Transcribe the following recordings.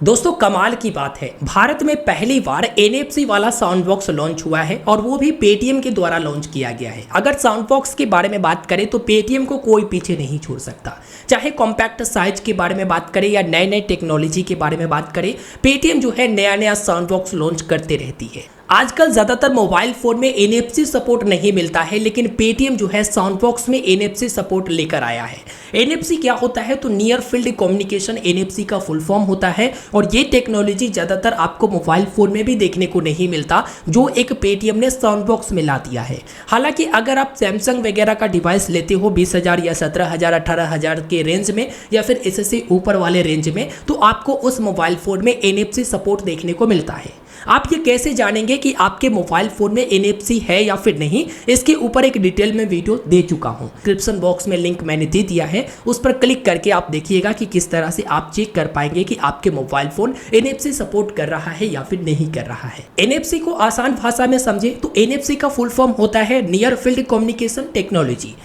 दोस्तों कमाल की बात है, भारत में पहली बार एनएफसी वाला साउंड बॉक्स लॉन्च हुआ है और वो भी पेटीएम के द्वारा लॉन्च किया गया है। अगर साउंड बॉक्स के बारे में बात करें तो पेटीएम को कोई पीछे नहीं छोड़ सकता। चाहे कॉम्पैक्ट साइज के बारे में बात करें या नए नए टेक्नोलॉजी के बारे में बात करें, पेटीएम जो है नया नया साउंड बॉक्स लॉन्च करते रहती है। आजकल ज़्यादातर मोबाइल फ़ोन में एनएफसी सपोर्ट नहीं मिलता है, लेकिन पेटीएम जो है साउंड बॉक्स में एनएफसी सपोर्ट लेकर आया है। एनएफसी क्या होता है तो नियर फील्ड कम्युनिकेशन एनएफसी का फुल फॉर्म होता है और ये टेक्नोलॉजी ज़्यादातर आपको मोबाइल फ़ोन में भी देखने को नहीं मिलता, जो एक पेटीएम ने साउंड बॉक्स में ला दिया है। हालांकि अगर आप सैमसंग वगैरह का डिवाइस लेते हो 20,000 या 17,000 18,000 के रेंज में या फिर इससे ऊपर वाले रेंज में, तो आपको उस मोबाइल फ़ोन में एनएफसी सपोर्ट देखने को मिलता है। आप ये कैसे जानेंगे कि आपके मोबाइल फ़ोन में एनएफसी है या फिर नहीं, इसके ऊपर एक डिटेल में वीडियो दे चुका हूँ। डिस्क्रिप्शन बॉक्स में लिंक मैंने दे दिया है, उस पर क्लिक करके आप देखिएगा कि किस तरह से आप चेक कर पाएंगे कि आपके मोबाइल फ़ोन एनएफसी सपोर्ट कर रहा है या फिर नहीं कर रहा है। एनएफसी को आसान भाषा में समझे तो एनएफसी का फुल फॉर्म होता है नियर फील्ड कम्युनिकेशन टेक्नोलॉजी।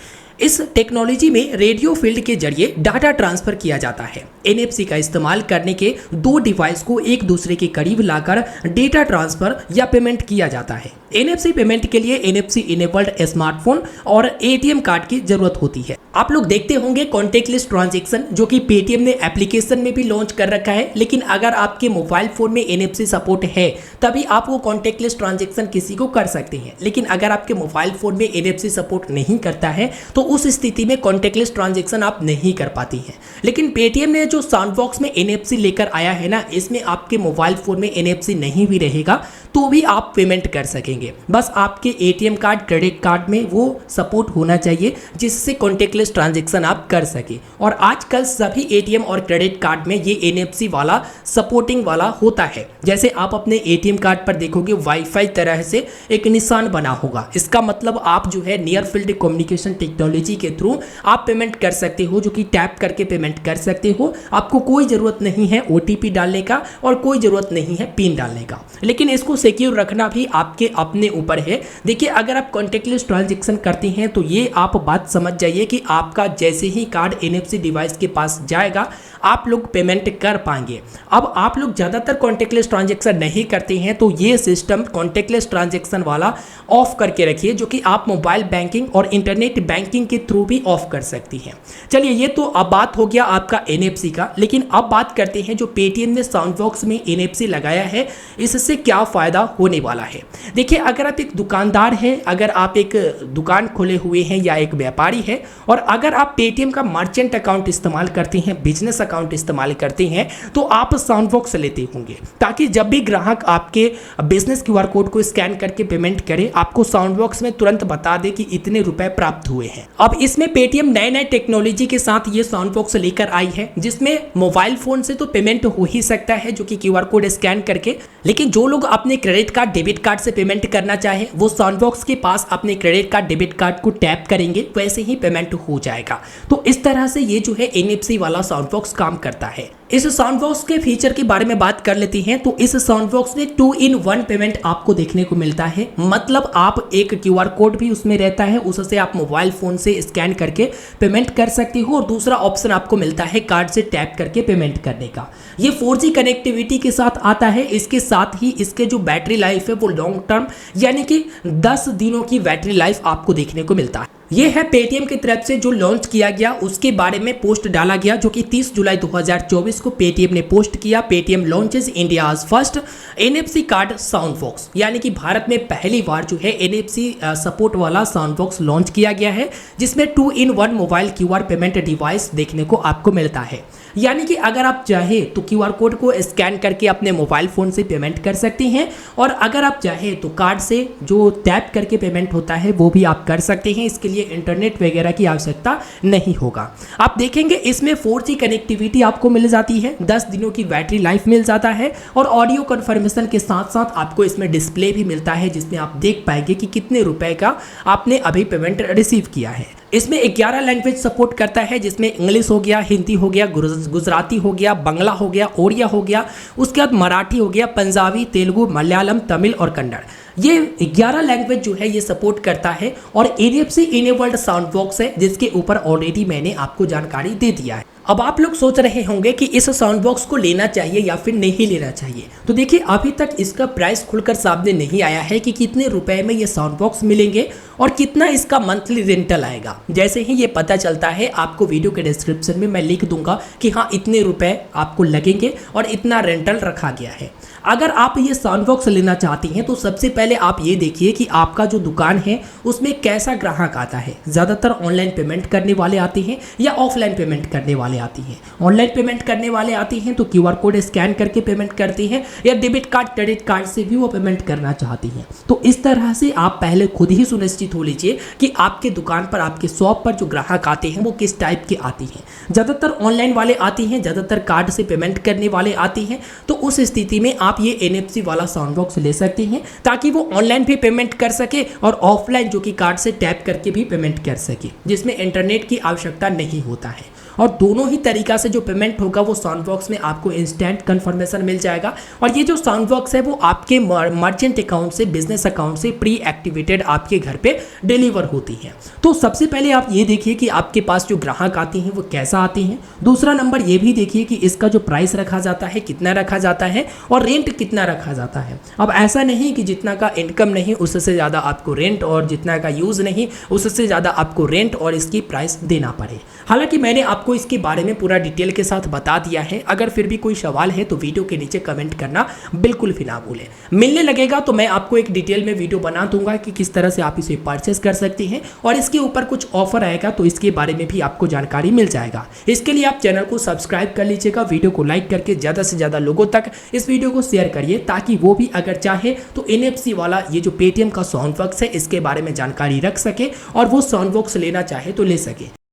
इस टेक्नोलॉजी में रेडियो फील्ड के जरिए डाटा ट्रांसफर किया जाता है। एनएफसी का इस्तेमाल करने के दो डिवाइस को एक दूसरे के करीब लाकर डेटा ट्रांसफर या पेमेंट किया जाता है। एनएफसी पेमेंट के लिए एनएफसी इनेबल्ड स्मार्टफोन और एटीएम कार्ड की जरूरत होती है। आप लोग देखते होंगे कॉन्टेक्टलेस ट्रांजैक्शन, जो कि पेटीएम ने एप्लीकेशन में भी लॉन्च कर रखा है, लेकिन अगर आपके मोबाइल फोन में एनएफसी सपोर्ट है तभी आप वो कॉन्टेक्टलेस ट्रांजैक्शन किसी को कर सकते हैं। लेकिन अगर आपके मोबाइल फोन में एनएफसी सपोर्ट नहीं करता है तो उस स्थिति में कॉन्टेक्टलेस ट्रांजैक्शन आप नहीं कर पाती हैं। लेकिन पेटीएम ने जो साउंड बॉक्स में एनएफसी लेकर आया है ना, इसमें आपके मोबाइल फोन में एनएफसी नहीं भी रहेगा तो भी आप पेमेंट कर सकेंगे। बस आपके एटीएम कार्ड क्रेडिट कार्ड में वो सपोर्ट होना चाहिए जिससे कॉन्टेक्टलेस ट्रांजैक्शन आप कर सके। और आजकल सभी एटीएम और क्रेडिट कार्ड में ये एनएफसी वाला सपोर्टिंग वाला होता है। जैसे आप अपने एटीएम कार्ड पर देखोगे वाईफाई तरह से एक निशान बना होगा, इसका मतलब आप जो है नियर फील्ड कम्युनिकेशन टेक्नोलॉजी के थ्रू आप पेमेंट कर सकते हो, जो कि टैप करके पेमेंट कर सकते हो। आपको कोई ज़रूरत नहीं है ओटीपी डालने का और कोई ज़रूरत नहीं है पिन डालने का, लेकिन इसको सिक्योर रखना भी आपके अपने ऊपर है। देखिए, अगर आप कॉन्टेक्टलेस ट्रांजैक्शन करते हैं तो ये आप बात समझ जाइए कि आपका जैसे ही कार्ड एनएफसी डिवाइस के पास जाएगा आप लोग पेमेंट कर पाएंगे। अब आप लोग ज़्यादातर कॉन्टेक्टलेस ट्रांजैक्शन नहीं करते हैं तो ये सिस्टम कॉन्टेक्टलेस ट्रांजैक्शन वाला ऑफ करके रखिए, जो कि आप मोबाइल बैंकिंग और इंटरनेट बैंकिंग के थ्रू भी ऑफ कर सकती हैं। चलिए, ये तो अब बात हो गया आपका एनएफसी का, लेकिन अब बात करते हैं जो पेटीएम ने साउंड बॉक्स में एनएफसी लगाया है, इससे क्या फ़ायदा होने वाला है। देखिए, अगर आप एक दुकानदार हैं, अगर आप एक दुकान खोले हुए हैं या एक व्यापारी है और अगर आप पेटीएम का मर्चेंट अकाउंट इस्तेमाल करते हैं, बिजनेस अकाउंट इस्तेमाल करते हैं, तो आप साउंड बॉक्स लेते होंगे ताकि जब भी ग्राहक आपके बिजनेस क्यूआर कोड को स्कैन करके पेमेंट करे, आपको साउंड बॉक्स में तुरंत बता दे कि इतने रुपए प्राप्त हुए हैं। अब इसमें पेटीएम नए नए टेक्नोलॉजी के साथ ये साउंड बॉक्स लेकर आई है, जिसमें मोबाइल फोन से तो पेमेंट हो ही सकता है, जो कि क्यूआर कोड स्कैन करके, लेकिन जो लोग अपने क्रेडिट कार्ड डेबिट कार्ड से पेमेंट करना चाहे वो साउंड बॉक्स के पास अपने क्रेडिट कार्ड डेबिट कार्ड को टैप करेंगे, वैसे ही पेमेंट हो जाएगा। तो इस तरह से ये जो है एनएफसी वाला साउंड बॉक्स काम करता है। इस साउंड बॉक्स के फीचर के बारे में बात कर लेते हैं तो इस साउंड बॉक्स में 2-in-1 पेमेंट आपको देखने को मिलता है। मतलब आप एक क्यूआर कोड भी उसमें रहता है, उससे आप मोबाइल फोन से स्कैन करके पेमेंट कर सकते हो और दूसरा ऑप्शन आपको मिलता है कार्ड से टैप करके पेमेंट करने का। ये 4G कनेक्टिविटी के साथ आता है। इसके साथ ही इसके जो बैटरी लाइफ है वो लॉन्ग टर्म यानी कि 10 दिनों की बैटरी लाइफ आपको देखने को मिलता है। ये है पेटीएम की तरफ से जो लॉन्च किया गया उसके बारे में पोस्ट डाला गया, जो कि 30 जुलाई 2024 को पेटीएम ने पोस्ट किया। Paytm launches India's first NFC card sound box, यानी कि भारत में पहली बार जो है एनएफसी सपोर्ट वाला साउंड बॉक्स लॉन्च किया गया है, जिसमें 2-in-1 mobile QR payment device देखने को आपको मिलता है। यानी कि अगर आप चाहे तो क्यूआर कोड को स्कैन करके अपने मोबाइल फ़ोन से पेमेंट कर सकते हैं और अगर आप चाहे तो कार्ड से जो टैप करके पेमेंट होता है वो भी आप कर सकते हैं। इसके लिए इंटरनेट वगैरह की आवश्यकता नहीं होगा। आप देखेंगे इसमें 4G कनेक्टिविटी आपको मिल जाती है, 10 दिनों की बैटरी लाइफ मिल जाता है और ऑडियो कन्फर्मेशन के साथ साथ आपको इसमें डिस्प्ले भी मिलता है, जिसमें आप देख पाएंगे कि कितने रुपए का आपने अभी पेमेंट रिसीव किया है। इसमें 11 लैंग्वेज सपोर्ट करता है, जिसमें इंग्लिश हो गया, हिंदी हो गया, गुजराती हो गया, बंगला हो गया, ओडिया हो गया, उसके बाद मराठी हो गया, पंजाबी, तेलुगु, मलयालम, तमिल और कन्नड़। ये 11 लैंग्वेज जो है ये सपोर्ट करता है और एनएफसी इनेबल्ड साउंड बॉक्स है, जिसके ऊपर ऑलरेडी मैंने आपको जानकारी दे दिया है। अब आप लोग सोच रहे होंगे कि इस साउंड बॉक्स को लेना चाहिए या फिर नहीं लेना चाहिए। तो देखिए, अभी तक इसका प्राइस खुलकर सामने नहीं आया है कि कितने रुपए में ये साउंड बॉक्स मिलेंगे और कितना इसका मंथली रेंटल आएगा। जैसे ही ये पता चलता है, आपको वीडियो के डिस्क्रिप्शन में मैं लिख दूंगा कि हाँ, इतने रुपए आपको लगेंगे और इतना रेंटल रखा गया है। अगर आप ये साउंड बॉक्स लेना चाहती हैं तो सबसे पहले आप ये देखिए कि आपका जो दुकान है उसमें कैसा ग्राहक आता है। ज़्यादातर ऑनलाइन पेमेंट करने वाले आते हैं या ऑफलाइन पेमेंट करने वाले आती हैं। ऑनलाइन पेमेंट करने वाले आती हैं तो QR कोड स्कैन करके पेमेंट करती हैं, या डेबिट कार्ड क्रेडिट कार्ड से भी वो पेमेंट करना चाहती हैं। तो इस तरह से आप पहले खुद ही सुनिश्चित हो लीजिए कि आपके दुकान पर, आपके शॉप पर जो ग्राहक आते हैं वो किस टाइप के आती हैं। ज़्यादातर ऑनलाइन वाले आती हैं, ज़्यादातर कार्ड से पेमेंट करने वाले आती हैं। तो उस स्थिति में आप ये NFC वाला साउंड बॉक्स ले सकते हैं ताकि वो ऑनलाइन भी पेमेंट कर सके और ऑफलाइन जो कि कार्ड से टैप करके भी पेमेंट कर सके, जिसमें इंटरनेट की आवश्यकता नहीं होता है। और दोनों ही तरीका से जो पेमेंट होगा वो साउंड बॉक्स में आपको इंस्टेंट कंफर्मेशन मिल जाएगा। और ये जो साउंड बॉक्स है वो आपके मर्चेंट अकाउंट से, बिजनेस अकाउंट से प्री एक्टिवेटेड आपके घर पे डिलीवर होती है। तो सबसे पहले आप ये देखिए कि आपके पास जो ग्राहक आती हैं वो कैसा आती हैं। दूसरा नंबर ये भी देखिए कि इसका जो प्राइस रखा जाता है, कितना रखा जाता है और रेंट कितना रखा जाता है। अब ऐसा नहीं कि जितना का इनकम नहीं उससे ज़्यादा आपको रेंट, और जितना का यूज़ नहीं उससे ज़्यादा आपको रेंट और इसकी प्राइस देना पड़े। हालांकि मैंने आपको इसके बारे में पूरा डिटेल के साथ बता दिया है। अगर फिर भी कोई सवाल है तो वीडियो के नीचे कमेंट करना बिल्कुल भी ना भूलें। मिलने लगेगा तो मैं आपको एक डिटेल में वीडियो बना दूंगा कि किस तरह से आप इसे परचेस कर सकती हैं, और इसके ऊपर कुछ ऑफर आएगा तो इसके बारे में भी आपको जानकारी मिल जाएगा। इसके लिए आप चैनल को सब्सक्राइब कर लीजिएगा, वीडियो को लाइक करके ज़्यादा से ज़्यादा लोगों तक इस वीडियो को शेयर करिए, ताकि वो भी अगर चाहे तो NFC वाला ये जो पेटीएम का साउंड बॉक्स है इसके बारे में जानकारी रख सके और वो साउंड बॉक्स लेना चाहे तो ले सके।